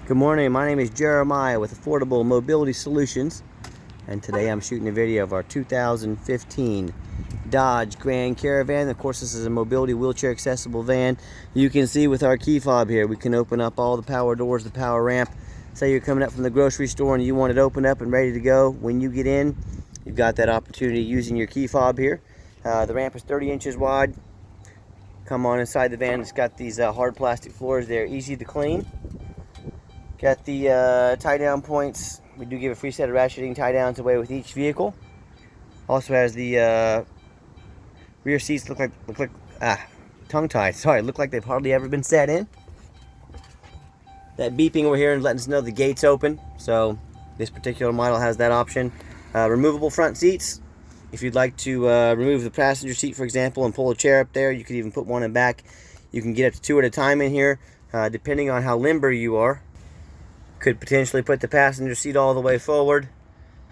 Good morning, my name is Jeremiah with Affordable Mobility Solutions, and today I'm shooting a video of our 2015 Dodge Grand Caravan. Of course, this is a mobility wheelchair accessible van. You can see with our key fob here, we can open up all the power doors, the power ramp. Say you're coming up from the grocery store and you want it opened up and ready to go. When you get in, you've got that opportunity using your key fob here. The ramp is 30 inches wide. Come on inside the van. It's got these hard plastic floors. They're easy to clean. Got the tie down points. We do give a free set of ratcheting tie downs away with each vehicle. Also has the rear seats look like tongue tied. Sorry, look like they've hardly ever been set in. That beeping over here and letting us know the gate's open. So this particular model has that option. Removable front seats. If you'd like to remove the passenger seat, for example, and pull a chair up there, you could even put one in back. You can get up to 2 at a time in here, depending on how limber you are. Could potentially put the passenger seat all the way forward,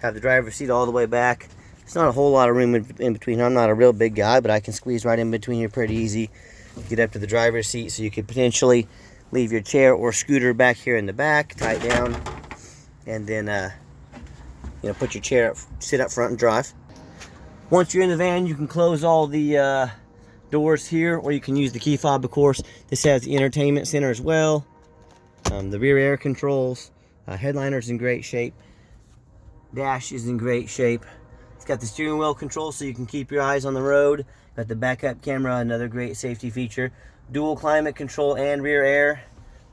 have the driver's seat all the way back. It's not a whole lot of room in between. I'm not a real big guy, but I can squeeze right in between here pretty easy. Get up to the driver's seat, so you could potentially leave your chair or scooter back here in the back, tie it down, and then put your chair up, sit up front and drive. Once you're in the van, you can close all the doors here, or you can use the key fob, of course. This has the entertainment center as well. The rear air controls, headliner's in great shape, dash is in great shape. It's got the steering wheel control so you can keep your eyes on the road. Got the backup camera, another great safety feature. Dual climate control and rear air.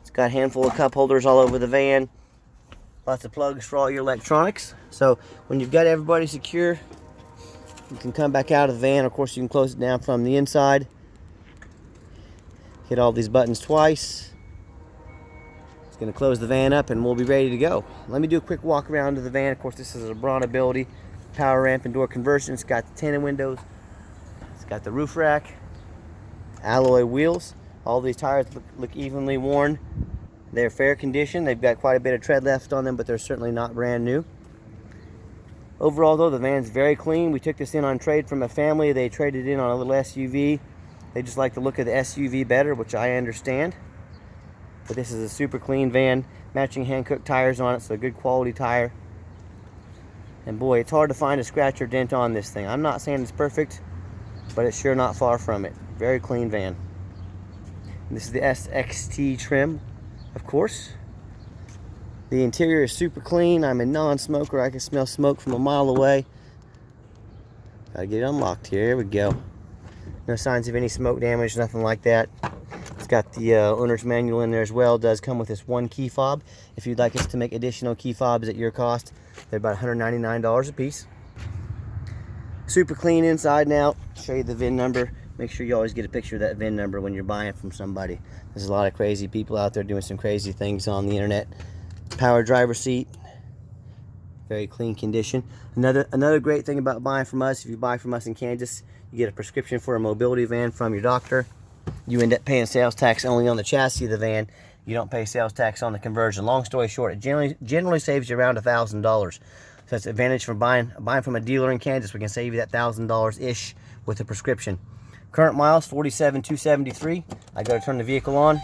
It's got a handful of cup holders all over the van. Lots of plugs for all your electronics. So when you've got everybody secure, you can come back out of the van. Of course, you can close it down from the inside. Hit all these buttons twice. Going to close the van up and we'll be ready to go. Let me do a quick walk around to the van. Of course, this is a Brown Ability power ramp and door conversion. It's got the tinted windows. It's got the roof rack, alloy wheels. All these tires look evenly worn. They're fair condition. They've got quite a bit of tread left on them, but they're certainly not brand new. Overall, though, the van's very clean. We took this in on trade from a family. They traded in on a little SUV. They just like the look of the SUV better, which I understand. But this is a super clean van, matching hand-cooked tires on it, so a good quality tire. And boy, it's hard to find a scratch or dent on this thing. I'm not saying it's perfect, but it's sure not far from it. Very clean van. And this is the SXT trim, of course. The interior is super clean. I'm a non-smoker. I can smell smoke from a mile away. Gotta get it unlocked here. Here we go. No signs of any smoke damage, nothing like that. Got the owner's manual in there as well. It does come with this one key fob. If you'd like us to make additional key fobs at your cost, they're about $199 a piece. Super clean inside and out. Show you the VIN number. Make sure you always get a picture of that VIN number when you're buying from somebody. There's a lot of crazy people out there doing some crazy things on the internet. Power driver seat. Very clean condition. Another great thing about buying from us, if you buy from us in Kansas, you get a prescription for a mobility van from your doctor. You end up paying sales tax only on the chassis of the van. You don't pay sales tax on the conversion. Long story short, it generally saves you around $1,000. So that's an advantage from buying from a dealer in Kansas. We can save you that $1,000-ish with a prescription. Current miles, 47,273. I go to turn the vehicle on.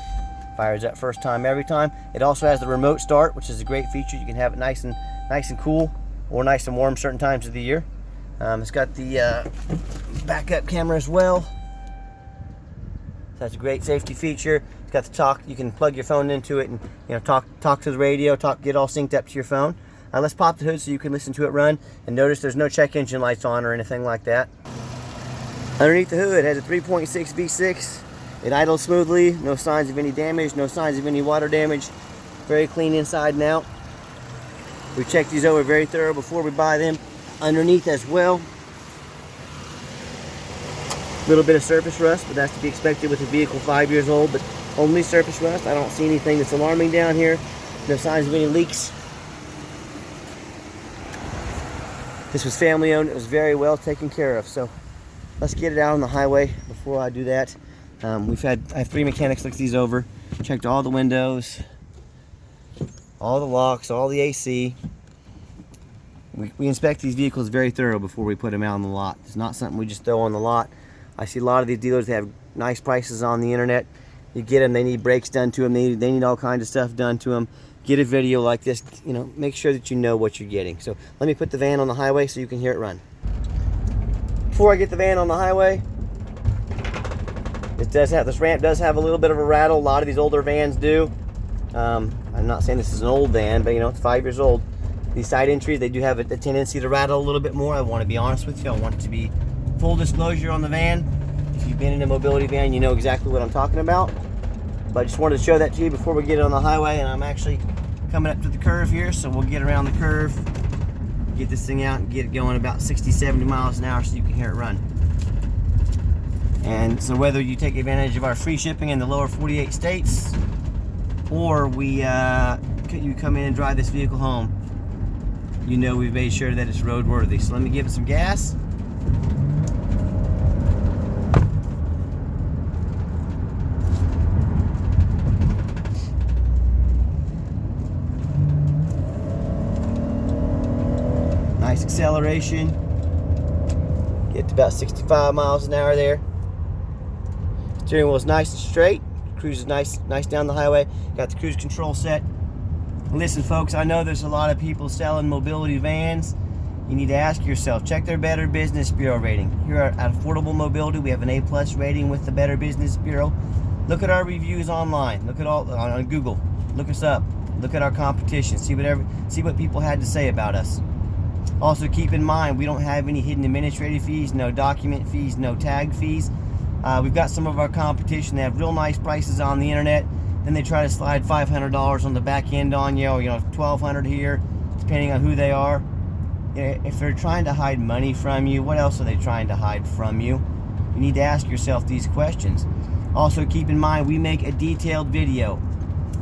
Fires up first time every time. It also has the remote start, which is a great feature. You can have it nice and cool or nice and warm certain times of the year. It's got the backup camera as well. That's a great safety feature. It's got the talk. You can plug your phone into it and talk to the radio, get all synced up to your phone. Let's pop the hood so you can listen to it run. And notice there's no check engine lights on or anything like that. Underneath the hood, it has a 3.6 V6. It idles smoothly. No signs of any damage. No signs of any water damage. Very clean inside and out. We check these over very thorough before we buy them. Underneath as well. A little bit of surface rust, but that's to be expected with a vehicle 5 years old, but only surface rust. I don't see anything that's alarming down here. No signs of any leaks. This was family owned. It was very well taken care of. So let's get it out on the highway. Before I do that, I have 3 mechanics look these over, checked all the windows, all the locks, all the AC. We inspect these vehicles very thorough before we put them out on the lot. It's not something we just throw on the lot. I see a lot of these dealers, they have nice prices on the internet. You get them, they need brakes done to them, they need all kinds of stuff done to them. get a video like this. You know, make sure that you know what you're getting. So let me put the van on the highway so you can hear it run. Before I get the van on the highway, this ramp does have a little bit of a rattle. A lot of these older vans do. I'm not saying this is an old van, but you know, it's 5 years old. These side entries, they do have a tendency to rattle a little bit more. I want to be honest with you. I want it to be full disclosure on the van. If you've been in a mobility van, you know exactly what I'm talking about. But I just wanted to show that to you before we get it on the highway. And I'm actually coming up to the curve here, so we'll get around the curve, get this thing out and get it going about 60, 70 miles an hour so you can hear it run. And so whether you take advantage of our free shipping in the lower 48 states, or you come in and drive this vehicle home, you know we've made sure that it's roadworthy. So let me give it some gas. Nice acceleration. Get to about 65 miles an hour there. Steering wheel is nice and straight. Cruise is nice down the highway. Got the cruise control set. Listen, folks, I know there's a lot of people selling mobility vans. You need to ask yourself, check their Better Business Bureau rating. Here at Affordable Mobility, we have an A+ rating with the Better Business Bureau. Look at our reviews online. Look at all on Google. Look us up. Look at our competition. See what people had to say about us. Also, keep in mind, we don't have any hidden administrative fees, no document fees, no tag fees. We've got some of our competition. They have real nice prices on the internet. Then they try to slide $500 on the back end on you, you know, $1,200 here, depending on who they are. If they're trying to hide money from you, what else are they trying to hide from you? You need to ask yourself these questions. Also, keep in mind, we make a detailed video.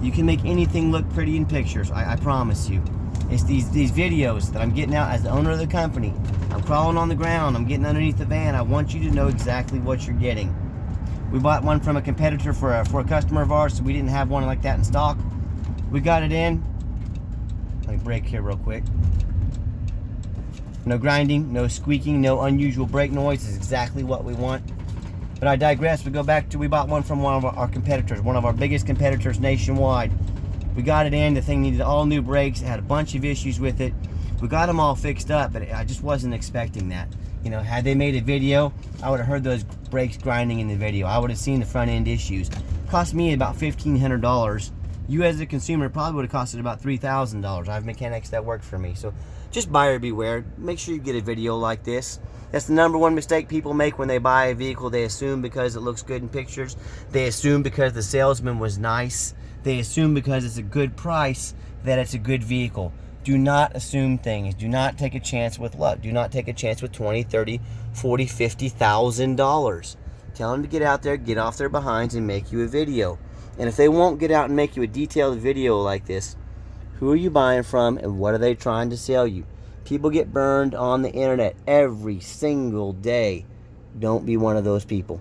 You can make anything look pretty in pictures, I promise you. It's these videos that I'm getting out as the owner of the company. I'm crawling on the ground, I'm getting underneath the van. I want you to know exactly what you're getting. We bought one from a competitor for a customer of ours, so we didn't have one like that in stock. We got it in. Let me brake here real quick. No grinding, no squeaking, no unusual brake noise is exactly what we want. But I digress. We bought one from one of our competitors, one of our biggest competitors nationwide. We got it in. The thing needed all new brakes. It had a bunch of issues with it. We got them all fixed up, but I just wasn't expecting that. You know, had they made a video, I would have heard those brakes grinding in the video. I would have seen the front end issues. It cost me about $1,500. You as a consumer probably would have costed about $3,000. I have mechanics that work for me. So just buyer beware. Make sure you get a video like this. That's the #1 mistake people make when they buy a vehicle. They assume because it looks good in pictures. They assume because the salesman was nice. They assume because it's a good price that it's a good vehicle. Do not assume things. Do not take a chance with luck. Do not take a chance with $20, $30, $40, $50,000. Tell them to get out there, get off their behinds, and make you a video. And if they won't get out and make you a detailed video like this, who are you buying from and what are they trying to sell you? People get burned on the internet every single day. Don't be one of those people.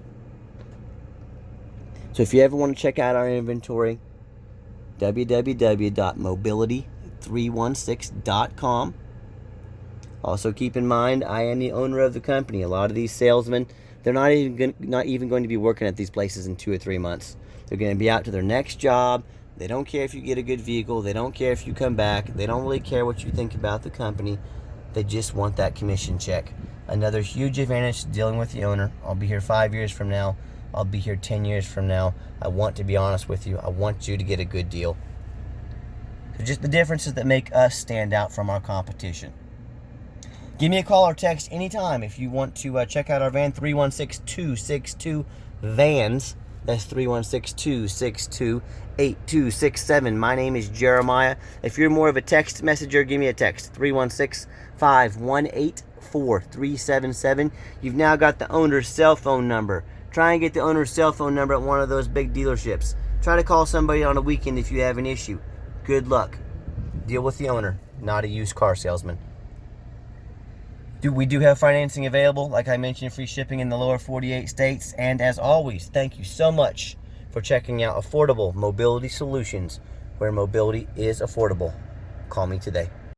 So if you ever want to check out our inventory, www.mobility316.com. Also keep in mind, I am the owner of the company. A lot of these salesmen, they're not even going to be working at these places in 2 or 3 months. They're going to be out to their next job. They don't care if you get a good vehicle. They don't care if you come back. They don't really care what you think about the company. They just want that commission check. Another huge advantage to dealing with the owner. I'll be here 5 years from now. I'll be here 10 years from now. I want to be honest with you. I want you to get a good deal. So just the differences that make us stand out from our competition. Give me a call or text anytime if you want to check out our van, 316-262-VANS. That's 316-262-8267. My name is Jeremiah. If you're more of a text messenger, give me a text, 316-518-4377. You've now got the owner's cell phone number. Try and get the owner's cell phone number at one of those big dealerships. Try to call somebody on a weekend if you have an issue. Good luck. Deal with the owner, not a used car salesman. We do have financing available. Like I mentioned, free shipping in the lower 48 states. And as always, thank you so much for checking out Affordable Mobility Solutions, where mobility is affordable. Call me today.